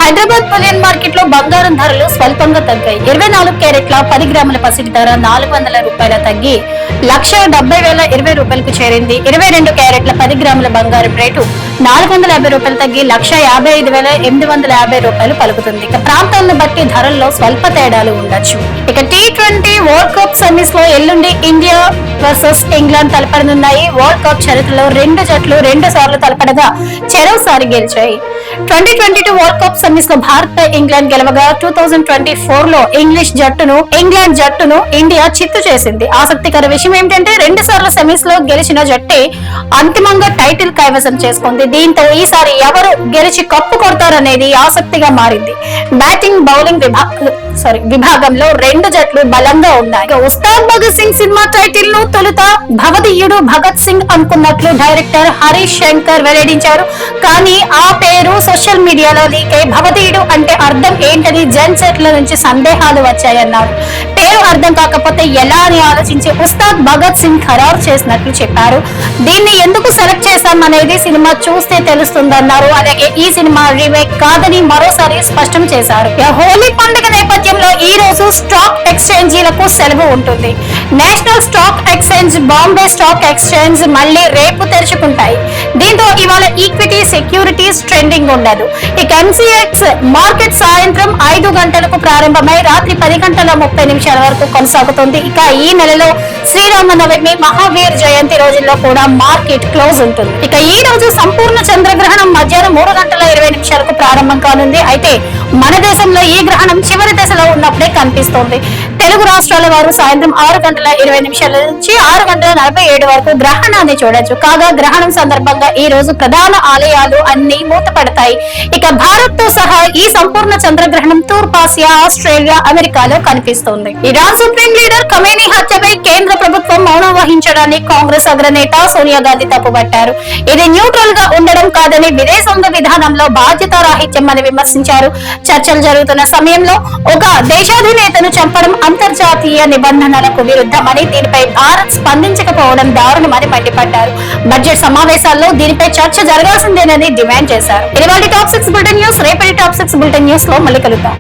Hyderabad bullion market లో బంగారం ధరలు స్వల్పంగా తగ్గాయి. 24 క్యారెట్ల 10 గ్రాముల పసిడి ధర 400 రూపాయల తగ్గి 1,70,020 రూపాయలకు చేరింది. 22 క్యారెట్ల 10 గ్రాముల బంగారం రేటు 450 రూపాయలు తగ్గి 1,55,850 రూపాయలు పలుకుతుంది. ఇక ప్రాంతాలను బట్టి ధరల్లో స్వల్ప తేడాలు ఉండొచ్చు. ఇక T20 వరల్డ్ కప్ సెమీస్ లో ఎల్లుండి ఇండియా వర్సెస్ ఇంగ్లాండ్ తలపడనున్నాయి. వరల్డ్ కప్ చరిత్రలో రెండు జట్లు 2 సార్లు తలపడగా చెరోసారి గెలిచాయి. 2022 వరల్డ్ కప్ సెమీస్ లో భారత్ పై ఇంగ్లాండ్ గెలవగా 2024 లో ఇంగ్లాండ్ జట్టును ఇండియా చిత్తు చేసింది. ఆసక్తికర విషయం ఏమిటంటే 2 సార్లు సెమీస్ లో గెలిచిన జట్టే అంతిమంగా టైటిల్ కైవసం చేసుకుంది. దీంతో ఈసారి ఎవరు గెలిచి కప్పు కొడతారనేది ఆసక్తిగా మారింది. బ్యాటింగ్ బౌలింగ్ విభాగంలో 2 జట్లు బలంగా ఉన్నాయి. ఉస్తాద్ భగత్ సింగ్ సినిమా టైటిల్ ను తొలుత భవదీయుడు భగత్ సింగ్ అనుకున్నట్లు డైరెక్టర్ హరీష్ శంకర్ వెల్లడించారు. కానీ ఆ పేరు సోషల్ మీడియాలో లీక్ అయి భవదీయుడు అంటే అర్థం ఏంటని జన్ సెట్ల నుంచి సందేహాలు వచ్చాయన్నారు. పేరు అర్థం కాకపోతే ఎలా అని ఆలోచించి ఉస్తాద్ భగత్ సింగ్ ఖరారు చేసినట్లు చెప్పారు. దీన్ని ఎందుకు సెలెక్ట్ చేశామనేది సినిమా చూస్తే తెలుస్తుందన్నారు. అలాగే ఈ సినిమా రీమేక్ కాదని మరోసారి స్పష్టం చేశారు. హోలీ పండుగ నేపథ్యంలో ఈ రోజు స్టాక్ ఎక్స్చేంజీలకు సెలవు ఉంటుంది. National stock exchange, Bombay stock exchange మళ్లీ రేపు తెరుచుకుంటాయి. దీంతో ఇవాళ ఈక్విటీ సెక్యూరిటీస్ ట్రెండింగ్ ఉండదు. ఇక MCX మార్కెట్ సాయంత్రం 5 గంటలకు ప్రారంభమై రాత్రి 10:30 వరకు కొనసాగుతుంది. ఇక ఈ నెలలో శ్రీరామనవమి, మహావీర్ జయంతి రోజుల్లో కూడా మార్కెట్ క్లోజ్ ఉంటుంది. ఇక ఈ రోజు సంపూర్ణ చంద్రగ్రహణం మధ్యాహ్నం 3:20 ప్రారంభం కానుంది. అయితే మన దేశంలో ఈ గ్రహణం చివరి దశలో ఉన్నప్పుడే కనిపిస్తోంది. తెలుగు రాష్ట్రాల వారు సాయంత్రం 6:20 నుంచి 6:47 వరకు గ్రహణాన్ని చూడొచ్చు. కాగా గ్రహణం సందర్భంగా ఈ రోజు ప్రధాన ఆలయాలు అన్ని మూతపడతాయి. ఇక భారత్ తో సహా ఈ సంపూర్ణ చంద్రగ్రహణం తూర్పాసియా, ఆస్ట్రేలియా, అమెరికాలో కనిపిస్తుంది. ఇరాన్ సుప్రీం లీడర్ ఖమేనీ హత్యపై కేంద్ర ప్రభుత్వం మౌనం వహించడాన్ని కాంగ్రెస్ అగ్రనేత సోనియా గాంధీ తప్పుపట్టారు. ఇది న్యూట్రల్ గా ఉండడం కాదని, విదేశాంగ విధానంలో బాధ్యతారాహిత్యం అని విమర్శించారు. చర్చలు జరుగుతున్న సమయంలో ఒక దేశాధినేతను చంపడం అంతర్జాతీయ నిబంధనలకు విరుద్ధమని, దీనిపై భారత్ స్పందించకపోవడం దారుణమని మండిపడ్డారు. బడ్జెట్ సమావేశాల్లో దీనిపై చర్చ జరగాల్సిందేనని డిమాండ్ చేశారు. ఇవాళ టాప్ 6 బులెటిన్ న్యూస్. రేపటి టాప్ 6 బులెటిన్ న్యూస్ లో మళ్ళీ కలుద్దాం.